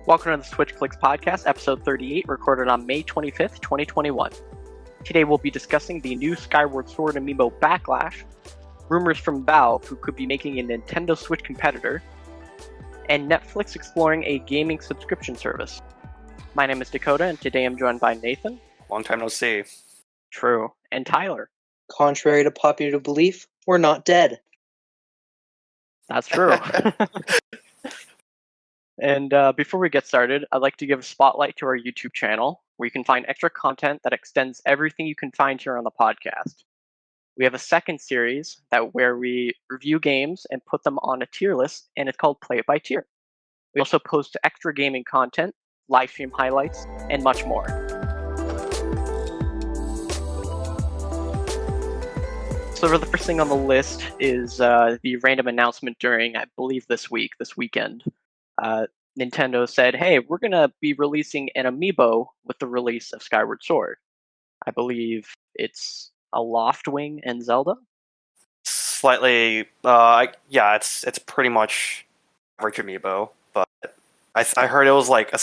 Welcome to the SwitchClicksPodcast, episode 38, recorded on May 25th, 2021. Today we'll be discussing the new Skyward Sword amiibo Backlash, rumors from Valve, who could be making a Nintendo Switch competitor, and Netflix exploring a gaming subscription service. My name is Dakota, and today I'm joined by Nathan. Long time no see. True. And Tyler. Contrary to popular belief, we're not dead. That's true. And before we get started, I'd like to give a spotlight to our YouTube channel, where you can find extra content that extends everything you can find here on the podcast. We have a second series where we review games and put them on a tier list, and it's called Play It by Tier. We also post extra gaming content, live stream highlights, and much more. So the first thing on the list is the random announcement during, I believe, this weekend. Nintendo said, hey, we're going to be releasing an amiibo with the release of Skyward Sword. I believe it's a Loftwing and Zelda? Slightly, it's pretty much average amiibo, but I heard it was like a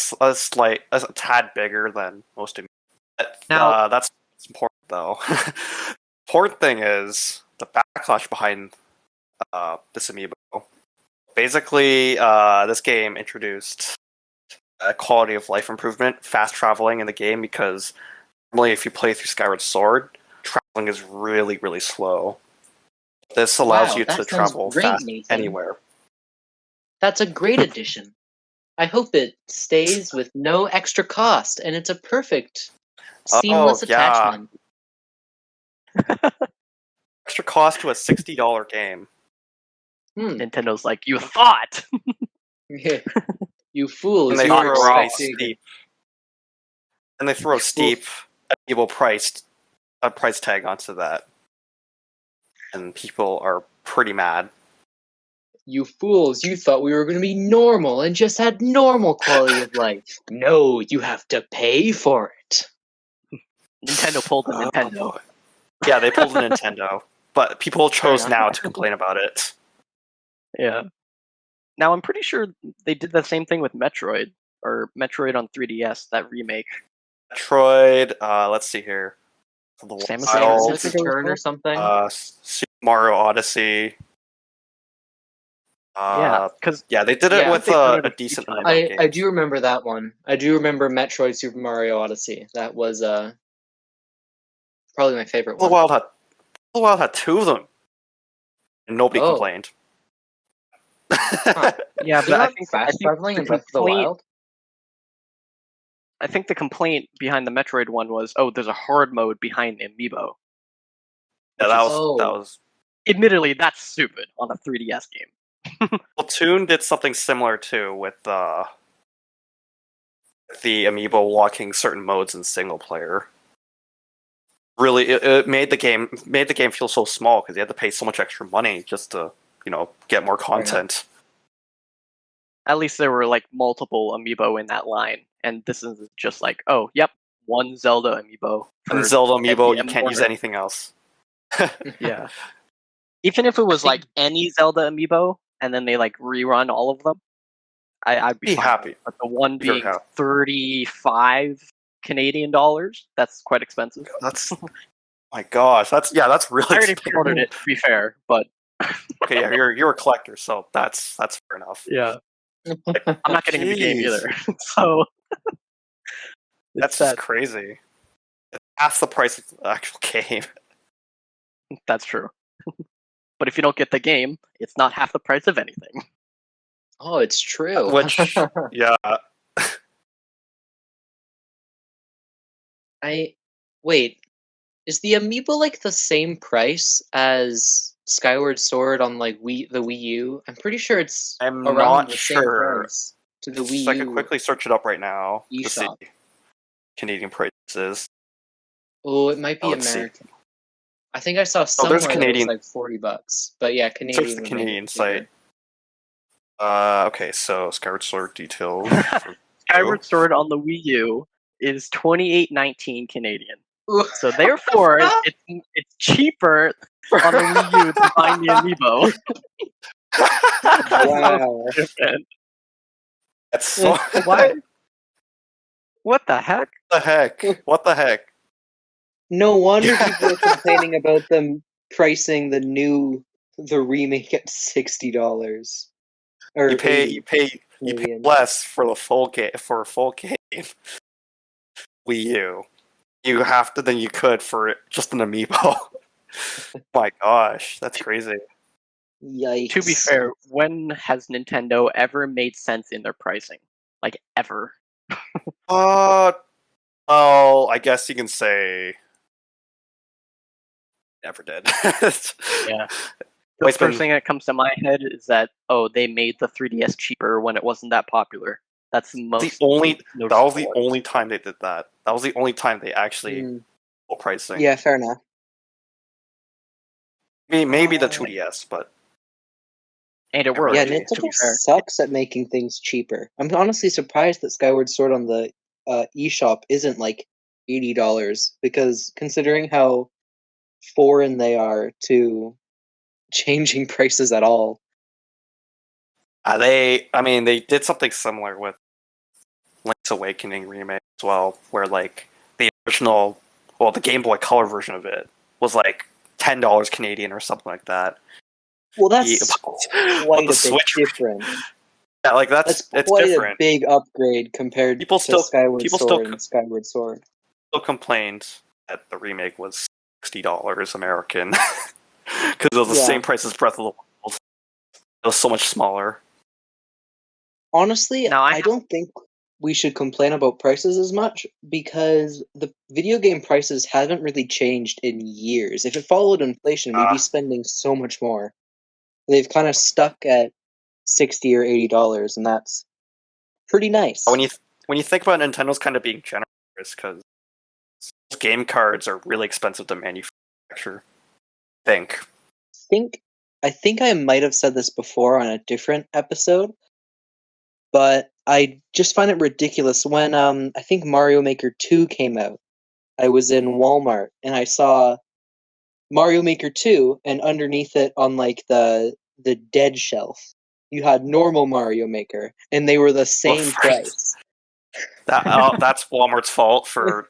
tad bigger than most amiibo. Now, that's important, though. Important thing is the backlash behind this amiibo. Basically, this game introduced a quality of life improvement, fast traveling in the game, because normally if you play through Skyward Sword, traveling is really, really slow. This allows you to travel fast anywhere. That's a great addition. I hope it stays with no extra cost, and it's a perfect, seamless attachment. Extra cost to a $60 game. Nintendo's like, you thought! You fools. And they throw a steep amiibo price tag onto that. And people are pretty mad. You fools, you thought we were going to be normal and just had normal quality of life. No, you have to pay for it. Nintendo pulled the Nintendo. Yeah, they pulled the Nintendo. But people chose now to complain about it. Yeah. Now, I'm pretty sure they did the same thing with Metroid, or Metroid on 3DS, that remake. Metroid, let's see here. Samus Return or something? Super Mario Odyssey. They did it with a decent amount of games. I do remember that one. I do remember Metroid Super Mario Odyssey. That was probably my favorite one. The Wild had two of them. And nobody complained. Yeah, but I think traveling in Breath of the Wild. I think the complaint behind the Metroid one was, there's a hard mode behind the amiibo. Yeah, that was. Admittedly, that's stupid on a 3DS game. Platoon did something similar too with the amiibo walking certain modes in single player. Really, it made the game feel so small because you had to pay so much extra money just to get more content. At least there were multiple amiibo in that line, and this is just one Zelda amiibo. And Zelda amiibo, you can't use anything else. Yeah. Even if it was any Zelda amiibo, and then they rerun all of them, I'd be happy. But the one being 35 Canadian dollars, that's quite expensive. That's my gosh, that's really. I already pre-ordered it, to be fair, but okay, yeah, you're a collector, so that's fair enough. Yeah, I'm not getting the game either, so that's just crazy. It's half the price of the actual game. That's true. But if you don't get the game, it's not half the price of anything. Oh, it's true. Which, yeah. Wait, is the amiibo the same price as Skyward Sword on the Wii U? I'm pretty sure it's I'm around not the sure. same price to the Wii U. I can quickly search it up right now to see eShop. Canadian prices. Oh, it might be American. I think I saw somewhere there's Canadian. It was $40, but yeah, Canadian. Search the Canadian site. Okay, so Skyward Sword details. Skyward Sword on the Wii U is $28.19 Canadian. So therefore, it's cheaper on the Wii U to find the amiibo. Wow. That's so. What? What the heck? What the heck? No wonder people are complaining about them pricing the remake at $60 or You pay 80 you pay Canadian. less for the full game for a full game Wii U. You have to than you could for just an amiibo. My gosh, that's crazy. Yikes! To be fair, when has Nintendo ever made sense in their pricing? Like ever? Oh, I guess you can say never did. Yeah. The Always first been thing that comes to my head is that they made the 3DS cheaper when it wasn't that popular. That's the most that was noticeable the one. only time they did that. That was the only time they actually full pricing. Yeah, fair enough. Maybe the 2DS, but And it worked. Yeah, To Nintendo be fair, sucks at making things cheaper. I'm honestly surprised that Skyward Sword on the eShop isn't like $80 because considering how foreign they are to changing prices at all. they did something similar with Link's Awakening remake as well, where like the original, the Game Boy Color version of it was like $10 Canadian or something like that. Well, that's But quite the a bit Switch, different. yeah, like That's it's quite different. a big upgrade compared People to still Skyward people Sword still and Skyward Sword. complained that the remake was $60 American because it was the Yeah. same price as Breath of the Wild. It was so much smaller. Honestly, Now, I don't think we should complain about prices as much because the video game prices haven't really changed in years. If it followed inflation, we'd be spending so much more. They've kind of stuck at $60 or $80, and that's pretty nice. When you think about Nintendo's kind of being generous, because game cards are really expensive to manufacture. I think I might have said this before on a different episode, but I just find it ridiculous when I think Mario Maker 2 came out. I was in Walmart and I saw Mario Maker 2 and underneath it on like the dead shelf, you had normal Mario Maker and they were the same price. That's Walmart's fault for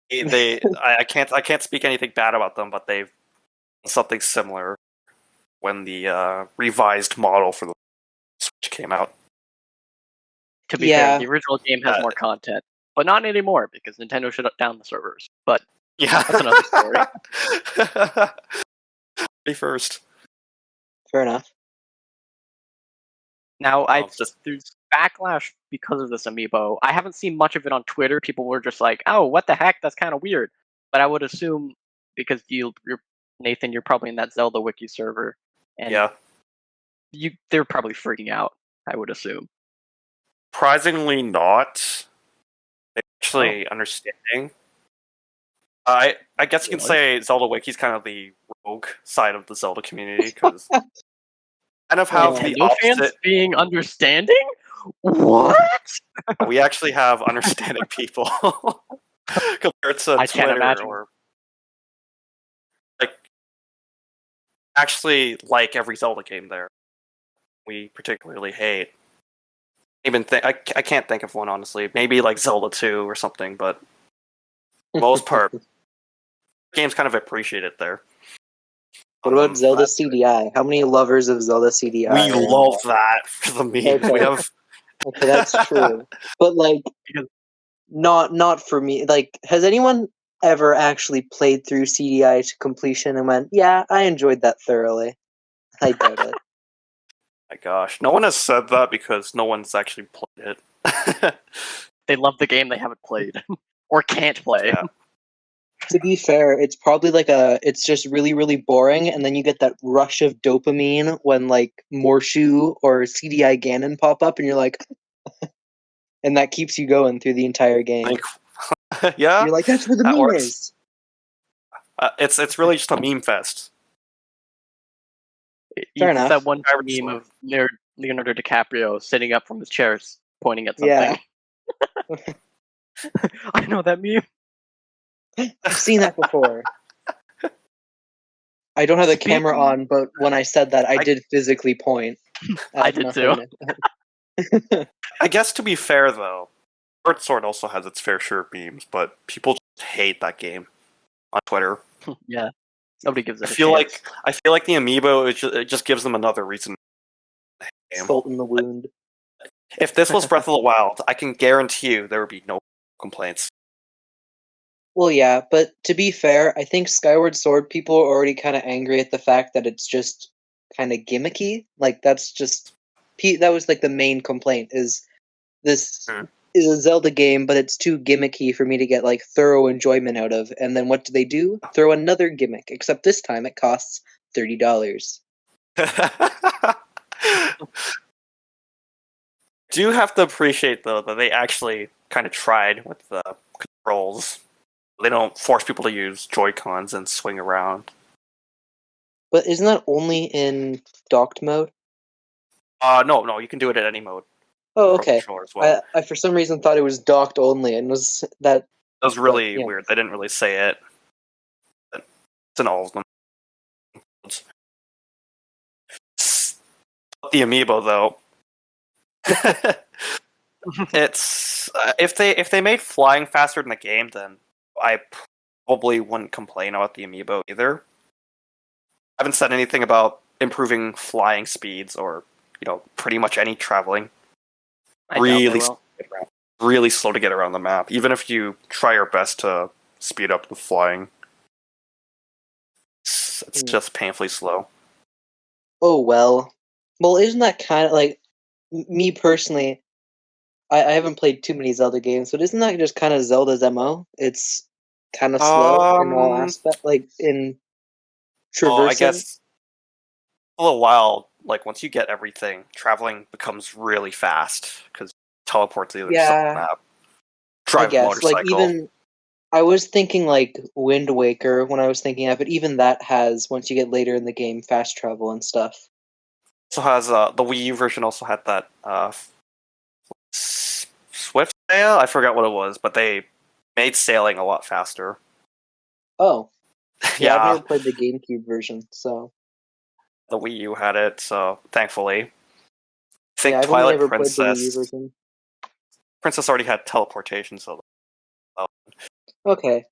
I can't speak anything bad about them, but they've done something similar when the revised model for the Switch came out. to be fair, the original game has more content, but not anymore because Nintendo shut down the servers. But yeah, that's another story. Be first. Fair enough. Now, there's backlash because of this amiibo. I haven't seen much of it on Twitter. People were just like, "Oh, what the heck? That's kind of weird." But I would assume because you're Nathan, you're probably in that Zelda wiki server, and yeah, they're probably freaking out. I would assume. Surprisingly, not. They're actually understanding. I guess you can say Zelda Wiki's kind of the rogue side of the Zelda community because kind of have the opposite. Fans being understanding. What? We actually have understanding people compared to I Twitter can't imagine. or like actually like every Zelda game there. We particularly hate. Even I can't think of one honestly. Maybe like Zelda 2 or something, but for the most part, games kind of appreciate it there. What about Zelda CDI? How many lovers of Zelda CDI? We love that for the meme. Okay. We have. Okay, that's true. But like, not for me. Like, has anyone ever actually played through CDI to completion and went, "Yeah, I enjoyed that thoroughly"? I doubt it. My gosh, no one has said that because no one's actually played it. They love the game they haven't played or can't play. Yeah. To be fair, it's probably like it's just really, really boring, and then you get that rush of dopamine when like Morshu or CDI Ganon pop up, and you're like, and that keeps you going through the entire game. Yeah, You're like, that's where the meme is. It's really just a meme fest. Fair enough. That one meme of Leonardo DiCaprio sitting up from his chair, pointing at something. Yeah. I know that meme. I've seen that before. I don't have the camera on, but when I said that, I did physically point. I did too. I guess to be fair though, Skyward Sword also has its fair share of memes, but people just hate that game on Twitter. Yeah, nobody gives I it a feel chance. like the amiibo it just gives them another reason. Salt in the wound. If this was Breath of the Wild, I can guarantee you there would be no complaints. Well, yeah, but to be fair, I think Skyward Sword people are already kind of angry at the fact that it's just kind of gimmicky. Like that's just that was like the main complaint is this Hmm. is a Zelda game, but it's too gimmicky for me to get like thorough enjoyment out of. And then what do? Throw another gimmick, except this time it costs $30. Do have to appreciate though that they actually kind of tried with the controls. They don't force people to use Joy-Cons and swing around. But isn't that only in docked mode? No, you can do it at any mode. Oh, Pro okay. controller as well. I for some reason thought it was docked only, and was that That was really yeah. weird. They didn't really say it. But it's in all of them. The amiibo though, it's if they made flying faster in the game, then I probably wouldn't complain about the amiibo either. I haven't said anything about improving flying speeds or pretty much any traveling. I doubt they Really, will. really slow to get around the map. Even if you try your best to speed up the flying, it's just painfully slow. Oh well. Well, isn't that kind of like me personally? I haven't played too many Zelda games, but isn't that just kind of Zelda's MO? It's kind of slow in all aspects, like in Well, I traversing. guess a little while. Like once you get everything, traveling becomes really fast because teleport to the other side of the Yeah, map. I Drive a guess. Like motorcycle. even I was thinking like Wind Waker when I was thinking of it. Even that has once you get later in the game fast travel and stuff. Also has the Wii U version also had that Swift sail. I forgot what it was, but they made sailing a lot faster. Oh, yeah, I've Yeah, never played the GameCube version, so the Wii U had it, so thankfully. I think yeah, I've only Twilight ever played the Wii U Princess version. already had teleportation, so Okay,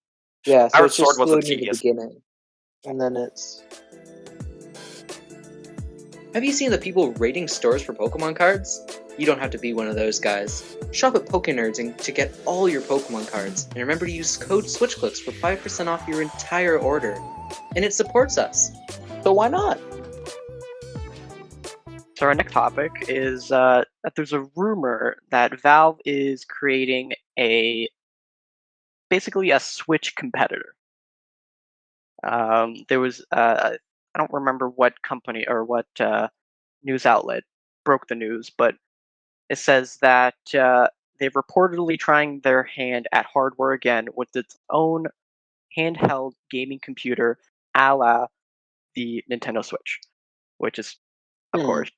yeah, so Skyward it's just Sword slow wasn't near the tedious. beginning, and then it's. Have you seen the people raiding stores for Pokemon cards? You don't have to be one of those guys. Shop at PokeNerds to get all your Pokemon cards, and remember to use code SwitchClicks for 5% off your entire order. And it supports us, so why not? So our next topic is that there's a rumor that Valve is creating basically a Switch competitor. There was I don't remember what company or what news outlet broke the news, but it says that they're reportedly trying their hand at hardware again with its own handheld gaming computer, a la the Nintendo Switch, which is of course.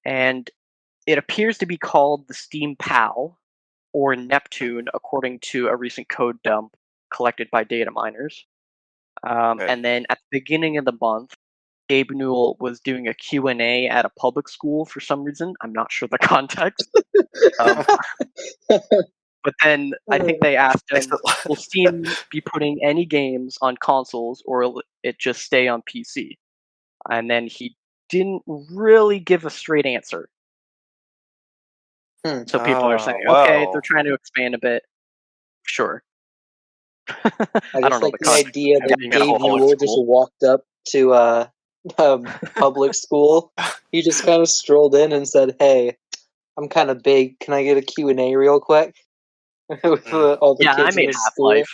And it appears to be called the Steam Pal or Neptune, according to a recent code dump collected by data miners. Okay. And then at the beginning of the month, Gabe Newell was doing a Q&A at a public school for some reason. I'm not sure the context. But then I think they asked him, will Steam be putting any games on consoles or will it just stay on PC? And then he didn't really give a straight answer. So people are saying, okay, they're trying to expand a bit. Sure. I I just don't know like the the context. idea that Being at a Gabe public Newell just school. walked up to public school. He just kind of strolled in and said, "Hey, I'm kind of big. Can I get a Q&A real quick?" With all the Yeah, I kids in made his school.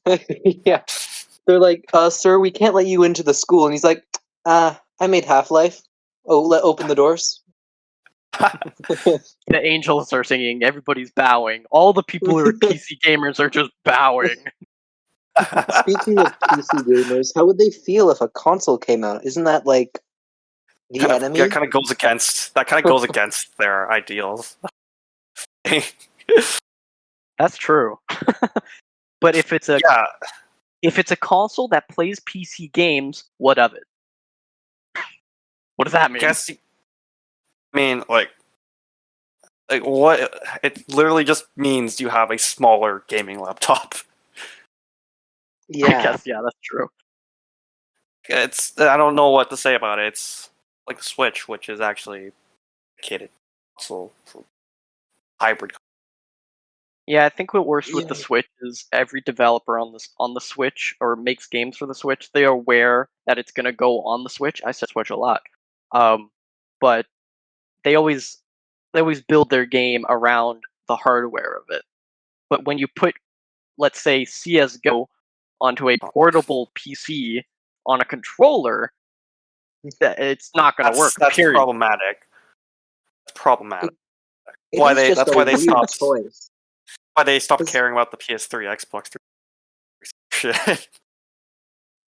Half-Life. Yeah, they're like, "Sir, we can't let you into the school." And he's like, I made Half-Life. Oh, open the doors." The angels are singing, everybody's bowing. All the people who are PC gamers are just bowing. Speaking of PC gamers, how would they feel if a console came out? Isn't that like the enemy? That kind of goes against their ideals. That's true. But if it's a Yeah, console that plays PC games, what of it? What does that mean? I mean, like what? It literally just means you have a smaller gaming laptop. I Yeah. guess, yeah, that's true. I don't know what to say about it. It's like the Switch, which is actually dedicated console for hybrid. Yeah, I think what works with Yeah. the Switch is every developer on the Switch or makes games for the Switch, they are aware that it's gonna go on the Switch. I said Switch a lot, but they always build their game around the hardware of it. But when you put, let's say, CS:GO onto a portable PC on a controller, it's not gonna work. That's Period. problematic. It's problematic. It is just That's a why they weird stopped. choice. Why they stopped 'Cause- caring about the PS3, Xbox 3 shit.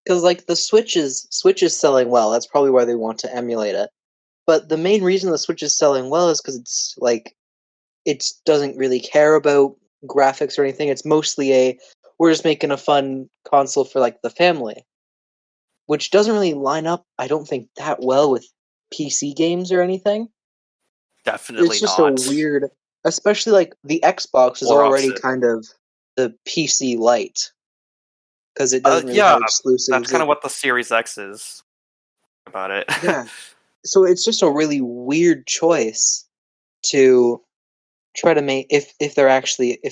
Because like the Switch is selling well. That's probably why they want to emulate it. But the main reason the Switch is selling well is because it's like it doesn't really care about graphics or anything. It's mostly we're just making a fun console for like the family, which doesn't really line up. I don't think that well with PC games or anything. Definitely It's just not. a weird, especially like the Xbox is Or already opposite. kind of the PC light because it doesn't really Yeah, have exclusives. that's kind of what the Series X is about it. Yeah. So it's just a really weird choice to try to make if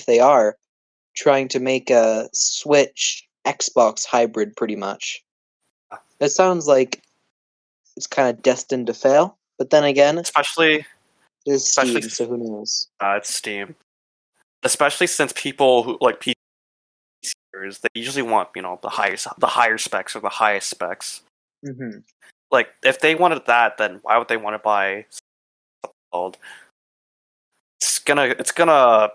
they are trying to make a Switch Xbox hybrid pretty much. It sounds like it's kind of destined to fail, but then again, especially it is especially Steam, so who knows? it's Steam. Especially since people who like PC users, they usually want the higher specs or the highest specs. Mm-hmm. Like if they wanted that, then why would they want to buy something called? It's gonna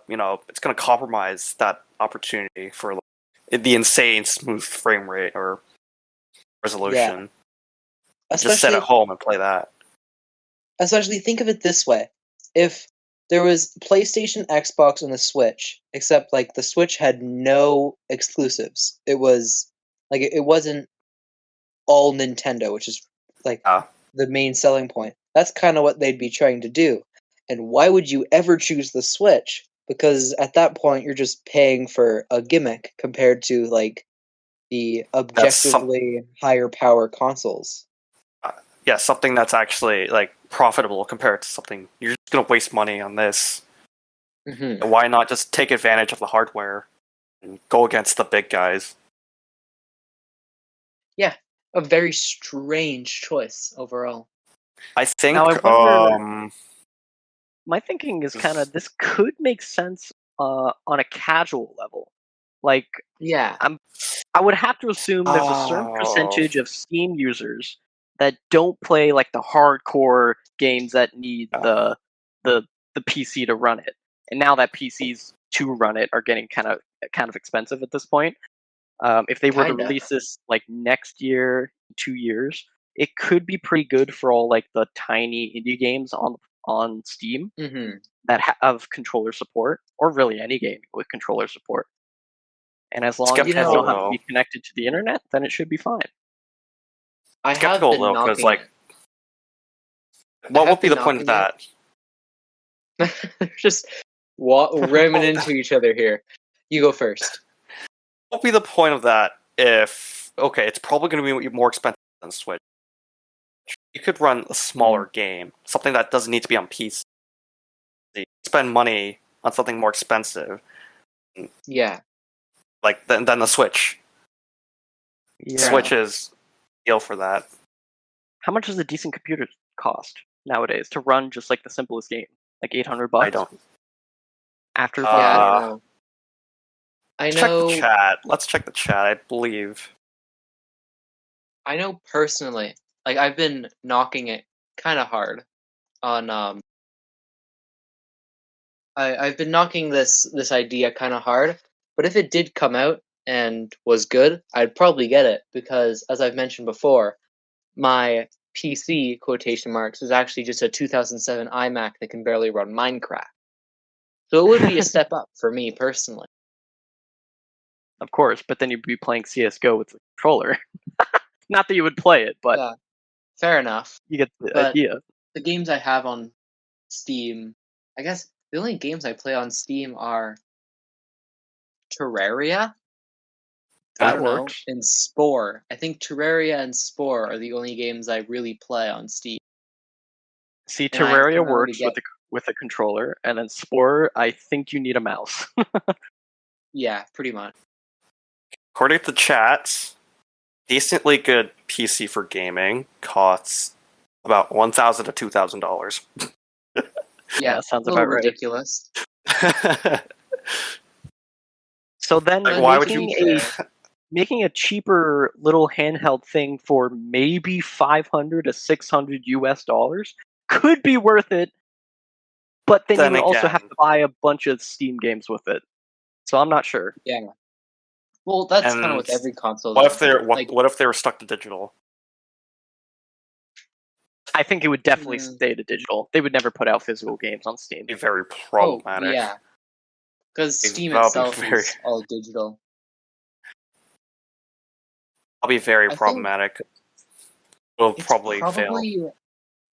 compromise that opportunity for like, the insane smooth frame rate or resolution. Just sit at home and play that. Especially think of it this way. If there was PlayStation, Xbox, and the Switch, except like the Switch had no exclusives. It was like it wasn't all Nintendo, which is like the main selling point. That's kind of what they'd be trying to do. And why would you ever choose the Switch? Because at that point you're just paying for a gimmick compared to like the objectively higher power consoles. Yeah, something that's actually like profitable compared to something you're just gonna waste money on this. Mm-hmm. Why not just take advantage of the hardware and go against the big guys? Yeah, a very strange choice overall. I think. Now I wonder. My thinking is kind of this could make sense on a casual level. Like, Yeah. I would have to assume there's a certain percentage of Steam users that don't play like the hardcore games that need the PC to run it. And now that PCs to run it are getting kind of expensive at this point. If they were to release this like next year, 2 years, it could be pretty good for all like the tiny indie games on Steam that have controller support, or really any game with controller support. And as long as you don't have to be connected to the internet, then it should be fine. I have been knocking because like, what would be the point of that? Just ramming into each other here. You go first. What would be the point of that if it's probably going to be more expensive than Switch? You could run a smaller game, something that doesn't need to be on PC. Spend money on something more expensive. Yeah. Like than the Switch. Yeah. Switch is deal for that. How much does a decent computer cost nowadays to run just like the simplest game? Like $800? I don't. After I don't know. Check the chat. Let's check the chat. I believe. I know personally, like I've been knocking it kind of hard on I've been knocking this idea kind of hard, but if it did come out and was good, I'd probably get it because, as I've mentioned before, my PC quotation marks is actually just a 2007 iMac that can barely run Minecraft. So it would be a step up for me personally. Of course, but then you'd be playing CS:GO with the controller. Not that you would play it, but Yeah, fair enough. you get the idea. The games I have on Steam. I guess the only games I play on Steam are Terraria. I That don't know, works. and Spore. I think Terraria and Spore are the only games I really play on Steam. See, And I have to Terraria remember to works get with a controller, and then Spore, I think you need a mouse. yeah, pretty much. According to the chats, decently good PC for gaming costs about $1,000 to $2,000. Yeah, that sounds a little about right. ridiculous. So then Like, But why to would be you? fair, making a cheaper little handheld thing for maybe 500 to 600 US dollars could be worth it, but then you Then would also have again, to buy a bunch of Steam games with it. So I'm not sure. yeah. Well, that's kind of and with every console. what Though. if they're Like, what if they were stuck to digital? I think it would definitely Mm. stay to digital. They would never put out physical games on Steam. Be very oh problematic. yeah, because Steam That'll be itself very. is all digital. I'll be very I think problematic. It'll it's probably fail. probably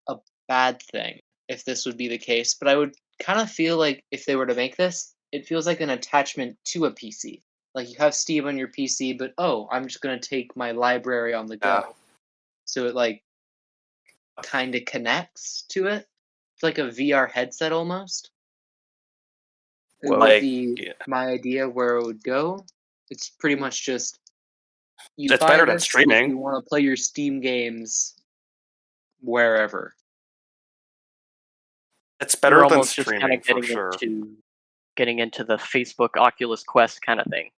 a bad thing if this would be the case, but I would kind of feel like if they were to make this, it feels like an attachment to a PC. Like you have Steam on your PC, but oh, I'm just gonna take my library on the go. Yeah. So it like kind of connects to it. It's like a VR headset almost. It Whoa. would Like, be yeah. my idea where it would go. It's pretty much just you It's buy better than this if streaming. you want to play your Steam games wherever. It's You're better than almost just kind streaming of for sure. getting into the Facebook Oculus Quest kind of thing,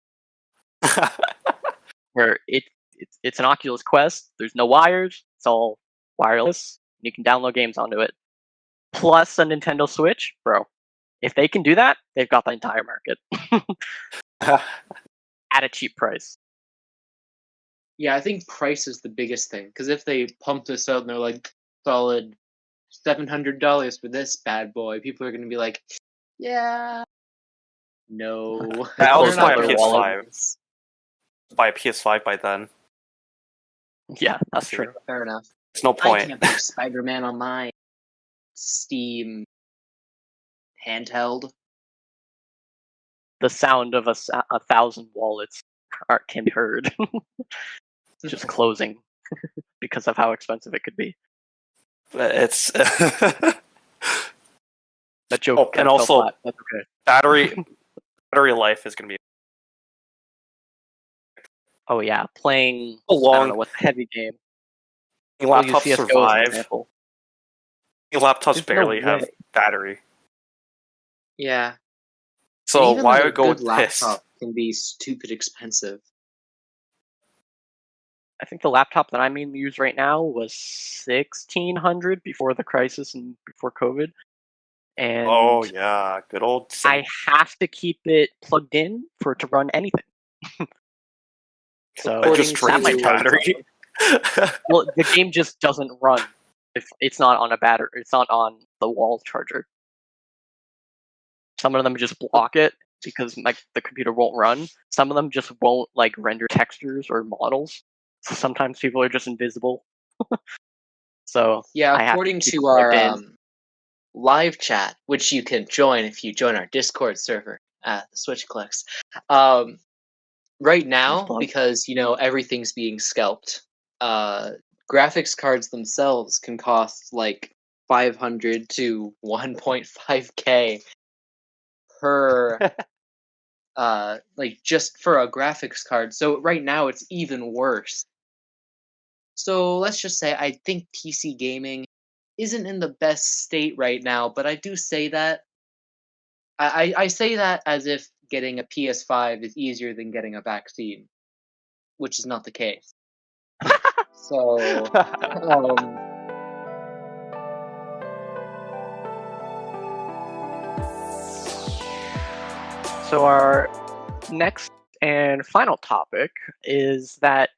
where it's an Oculus Quest. There's no wires. It's all wireless. You can download games onto it. Plus a Nintendo Switch, bro. If they can do that, they've got the entire market at a cheap price. Yeah, I think price is the biggest thing because if they pump this out and they're like solid $700 for this bad boy, people are gonna be like, yeah, no, I'll we're just not buy a their gonna wallet. buy PS5. this. Buy a PS5 by then. Yeah, that's See. true. Fair enough. There's no I point. can't play Spider-Man on my Steam handheld. The sound of a 1,000 wallets can be heard just closing because of how expensive it could be. It's That joke Oh, kind and of also- fell flat. That's okay. battery life is gonna be Oh yeah, playing a I don't long. know what's a heavy game. We'll use Laptops CS:GO as an survive. example. Laptops There's no barely have way. battery. Yeah. So And even why like a would go good with this? laptop can be stupid expensive. I think the laptop that I mainly use right now was 1,600 before the crisis and before COVID, and Oh yeah, good old. I have to keep it plugged in for it to run anything. So It just According drains to- your battery. well, the game just doesn't run if it's not on a battery. It's not on the wall charger. Some of them just block it because like the computer won't run. Some of them just won't like render textures or models. So sometimes people are just invisible. So Yeah, I have according keep to it plugged our in. live chat, which you can join if you join our Discord server at SwitchClicks. Right now, plug. because everything's being scalped, graphics cards themselves can cost like 500 to 1.5k per like just for a graphics card. So right now it's even worse. So let's just say I think PC gaming isn't in the best state right now, but I do say that I say that as if getting a PS5 is easier than getting a vaccine, which is not the case. So So our next and final topic is that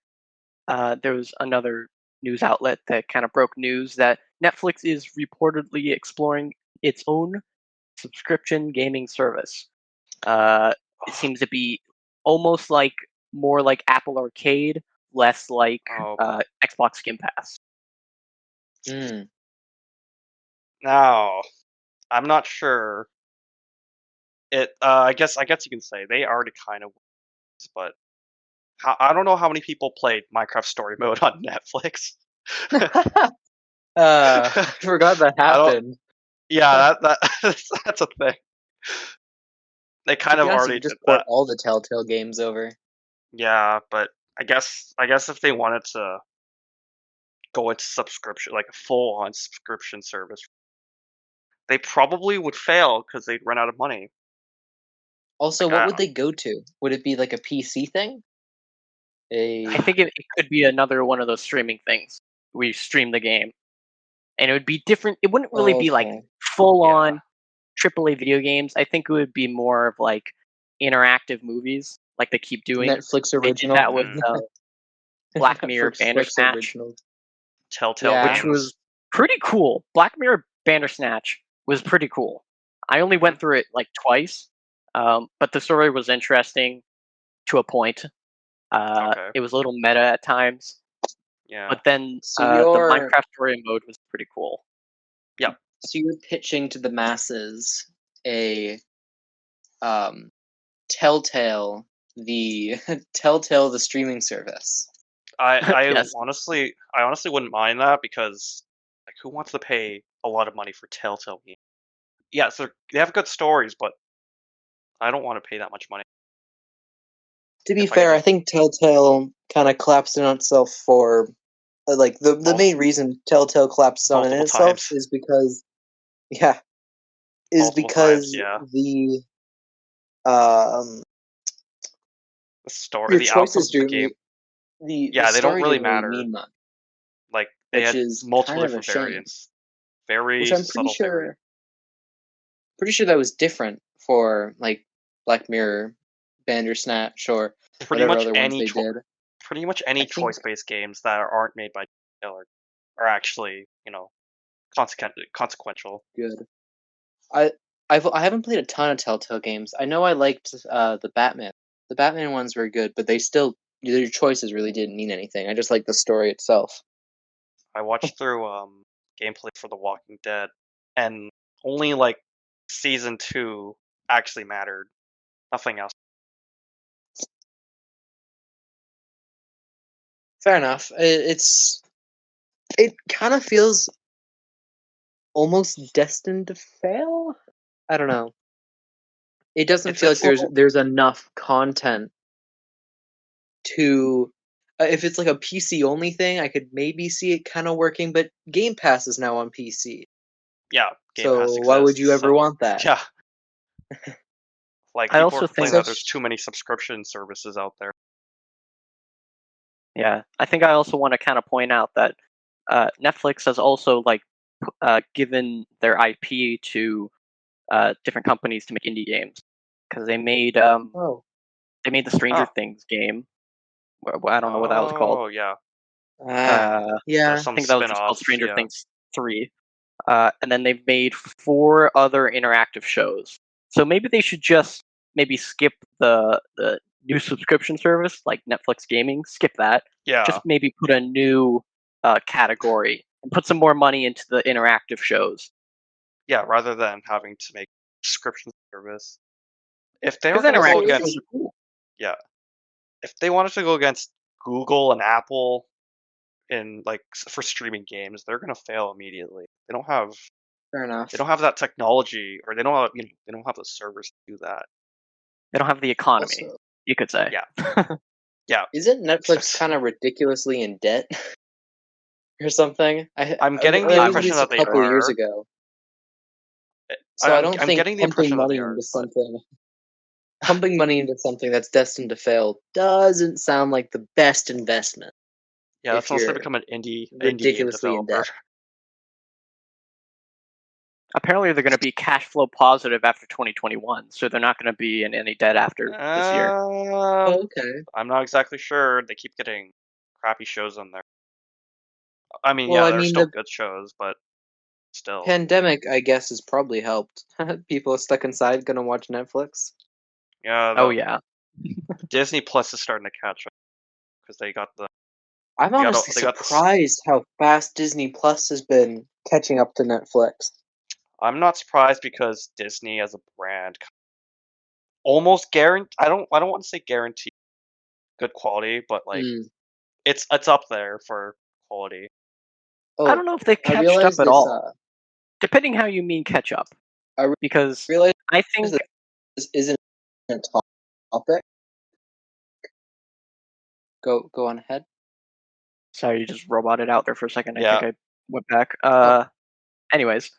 there was another news outlet that kind of broke news that Netflix is reportedly exploring its own subscription gaming service. It seems to be almost like more like Apple Arcade, less like Oh. Xbox Game Pass. No. I'm not sure. I guess you can say they already kind of was, but I don't know how many people played Minecraft Story Mode on Netflix. I forgot that I don't. happened. Yeah, that's a thing. They To kind be of honest, you already could did just port that. all the Telltale games over. Yeah, but I guess if they wanted to go into subscription, like a full-on subscription service, they probably would fail because they'd run out of money. Also, Like what would they go to? Would it be like a PC thing? I think it could be another one of those streaming things. We stream the game, and it would be different. It wouldn't really be like Okay. full Yeah. on AAA video games. I think it would be more of like interactive movies, like they keep doing. Netflix They did original. that with Black Mirror Netflix Bandersnatch, original. Telltale Yeah. which games. was pretty cool. Black Mirror Bandersnatch was pretty cool. I only went through it like twice, but the story was interesting to a point. Okay. It was a little meta at times, Yeah. but then So the you're Minecraft story mode was pretty cool. so you're pitching to the masses a Telltale Telltale the streaming service. I Yes. honestly wouldn't mind that because like who wants to pay a lot of money for Telltale games? Yeah, so they have good stories, but I don't want to pay that much money. To be If I could fair, I just- think Telltale kind of collapsed in on itself for like the Mul- main reason Telltale collapsed on multiple itself times. is because Multiple times, yeah. the um The story, your the choices outcomes of the do game, the yeah, they don't story really didn't really matter. mean much, They which had is multiple kind of a different shame. variants, very Which I'm subtle variants. pretty sure that was different for like Black Mirror, Bandersnatch, or Pretty whatever much other ones they did. pretty much I any think choice-based games that aren't made by Telltale are actually, consequential. good. I haven't played a ton of Telltale games. I know I liked the Batman. The Batman ones were good, but their choices really didn't mean anything. I just liked the story itself. I watched through gameplay for The Walking Dead, and only like season 2 actually mattered. Nothing else. Fair enough. It kind of feels almost destined to fail. I don't know. It doesn't feel like there's enough content to. If it's like a PC only thing, I could maybe see it kind of working. But Game Pass is now on PC, Yeah, Game so Pass why would you exists, ever so want that? yeah. Like I people also are complaining think that there's too many subscription services out there. Yeah, I think I also want to kind of point out that Netflix has also like given their IP to different companies to make indie games because they made Oh, the Stranger Oh, Things game. I don't know what that was called. oh yeah. I yeah. There's some think that was just called spin-offs. Stranger Yeah, Things 3. And then they've made 4 other interactive shows. So maybe they should just maybe skip the new subscription service like Netflix Gaming. Skip that. yeah, Just maybe put a new category and put some more money into the interactive shows. yeah. Rather than having to make subscription service, if they were Because gonna go interactive Also, shows against, are cool. yeah, if they wanted to go against Google and Apple in like for streaming games, they're gonna fail immediately. fair enough. They don't have that technology, or they don't have they don't have the servers to do that. They don't have the economy, Also, you could say. Yeah, yeah. isn't Netflix kind of ridiculously in debt or something? I'm getting the I read impression this a that they couple of years are. ago, so I don't I'm think getting the impression that they are, but pumping money into something that's destined to fail doesn't sound like the best investment yeah, that's if unless they you're become an indie game ridiculously in developer. debt. Apparently, they're going to be cash flow positive after 2021, so they're not going to be in any debt after this year. Oh, okay. I'm not exactly sure. They keep getting crappy shows on there. I mean, Well, yeah, I they're mean, still the good shows, but still. pandemic, I guess, has probably helped. People stuck inside gonna watch Netflix. Yeah, Oh yeah, Disney Plus is starting to catch up because they got the I'm honestly they got the surprised how fast Disney Plus has been catching up to Netflix. I'm not surprised because Disney as a brand almost guarantee. I don't want to say guarantee good quality, but like Mm. it's up there for quality. I Oh, don't know if they I catched up realized at this. all, depending how you mean catch up. I Because realized I think that this isn't a topic. Go on ahead. sorry, you just roboted out there for a second. I Yeah. think I went back. Anyways,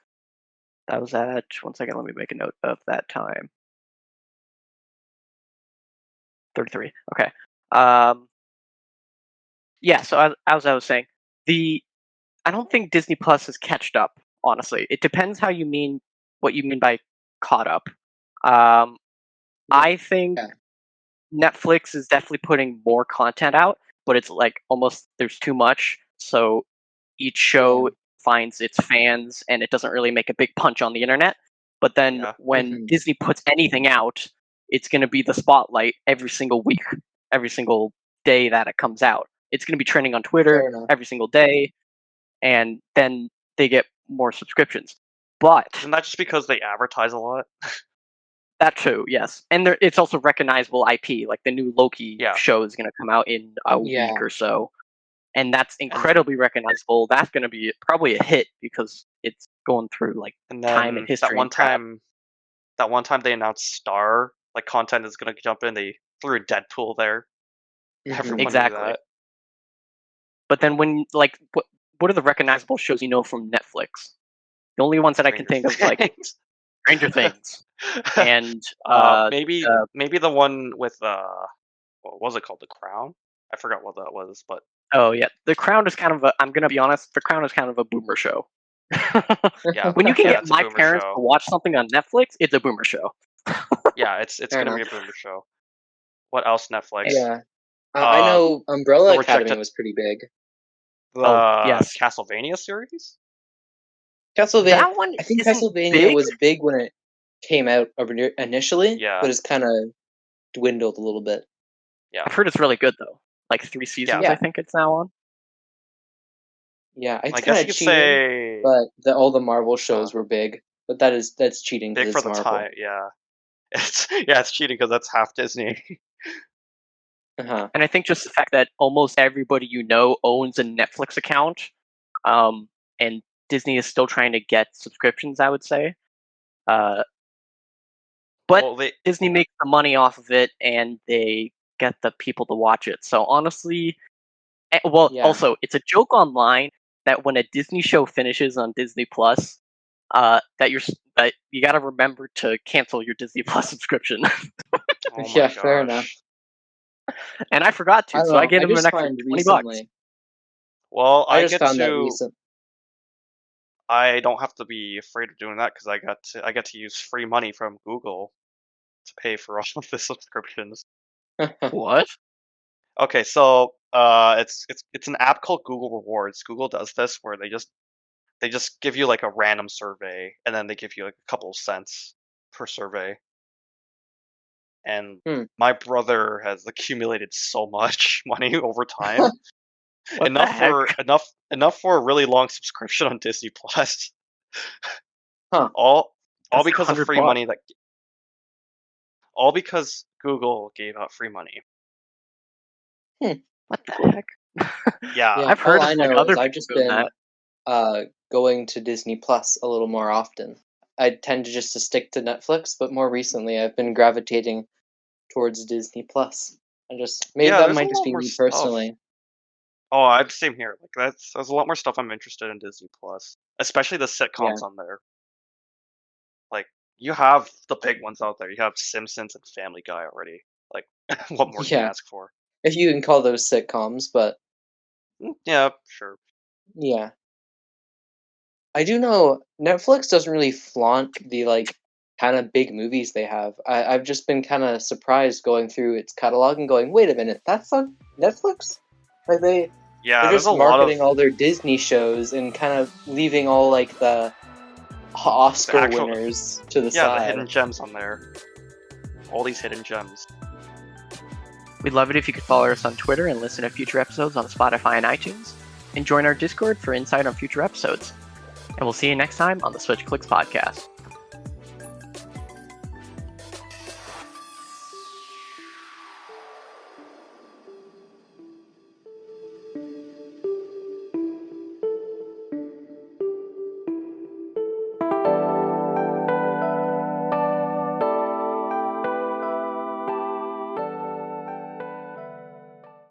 that was at 1 second. Let me make a note of that time. 33. Okay. Yeah. So as I was saying, I don't think Disney Plus has catched up. Honestly, it depends how you mean what you mean by caught up. I think Yeah. Netflix is definitely putting more content out, but it's like almost there's too much. So each show finds its fans, and it doesn't really make a big punch on the internet. But then Yeah. when Mhm. Disney puts anything out, it's going to be the spotlight every single week, every single day that it comes out. It's going to be trending on Twitter Fair enough. every single day, and then they get more subscriptions. But Isn't that just because they advertise a lot? that too, yes, and it's also recognizable IP. Like the new Loki Yeah. show is going to come out in a Yeah. week or so, and that's incredibly recognizable. That's going to be probably a hit because it's going through like And time then and history. that one time they announced Star like content is gonna jump in. They threw Deadpool there. Mhm. Everyone Exactly. knew that. But then when like what are the recognizable shows you know from Netflix? The only ones that I can think of like Things. Stranger Things and maybe the one with what was it called? The Crown? I forgot what that was, but oh yeah, The Crown is kind of a. I'm gonna be honest. The Crown is kind of a boomer show. yeah. When you can Yeah, get it's a my boomer parents show. to watch something on Netflix, it's a boomer show. Yeah, it's Fair gonna be a enough. boomer show. What else? Netflix. Yeah. I know Umbrella the Academy rejected- was pretty big. The yes. Castlevania series. Castlevania. That one I think isn't Castlevania big. was big when it came out initially, Yeah. but it's kind of dwindled a little bit. Yeah. I've heard it's really good though. Like 3 seasons, Yeah. I think it's now on. Yeah, it's I guess kind you of could cheating, say but all the Marvel shows were big. But that's cheating big because for it's the Marvel. time. Yeah, it's cheating because that's half Disney. Uh-huh. And I think just the fact that almost everybody you know owns a Netflix account, and Disney is still trying to get subscriptions, I would say. But Well, Disney makes the money off of it, and they get the people to watch it. So honestly, Yeah. also it's a joke online that when a Disney show finishes on Disney Plus, that you got to remember to cancel your Disney Plus subscription. oh my Yeah, gosh. fair enough. And I forgot I to, don't so I know. gave I them an just extra find $20. recently. Well, I just found that recent. I don't have to be afraid of doing that because I get to use free money from Google to pay for all of the subscriptions. What? Okay, so it's an app called Google Rewards. Google does this where they just give you like a random survey and then they give you like a couple of cents per survey. And my brother has accumulated so much money over time. What the heck? enough for a really long subscription on Disney Plus. Huh. All That's because of free $100. money all because Google gave out free money. What the heck? Yeah. Yeah, I've heard all of I like know other is I've people just doing been that. going to Disney Plus a little more often. I tend to just to stick to Netflix, but more recently I've been gravitating towards Disney Plus. Maybe Yeah, that there's a might just lot be more me stuff. personally. Oh, I'm same here. Like there's a lot more stuff I'm interested in Disney Plus, especially the sitcoms on there. Like you have the big ones out there. You have Simpsons and Family Guy already. Like what more can you Yeah. ask for? If you can call those sitcoms, but Yeah, sure. yeah. I do know Netflix doesn't really flaunt the kind of big movies they have. I've just been kind of surprised going through its catalog and going, wait a minute, that's on Netflix? Like they're there's just a lot marketing of all their Disney shows and kind of leaving all the Oscar actual- winners to the the side. hidden gems on there. All these hidden gems. We'd love it if you could follow us on Twitter and listen to future episodes on Spotify and iTunes, and join our Discord for insight on future episodes. And we'll see you next time on the Switch Clicks Podcast.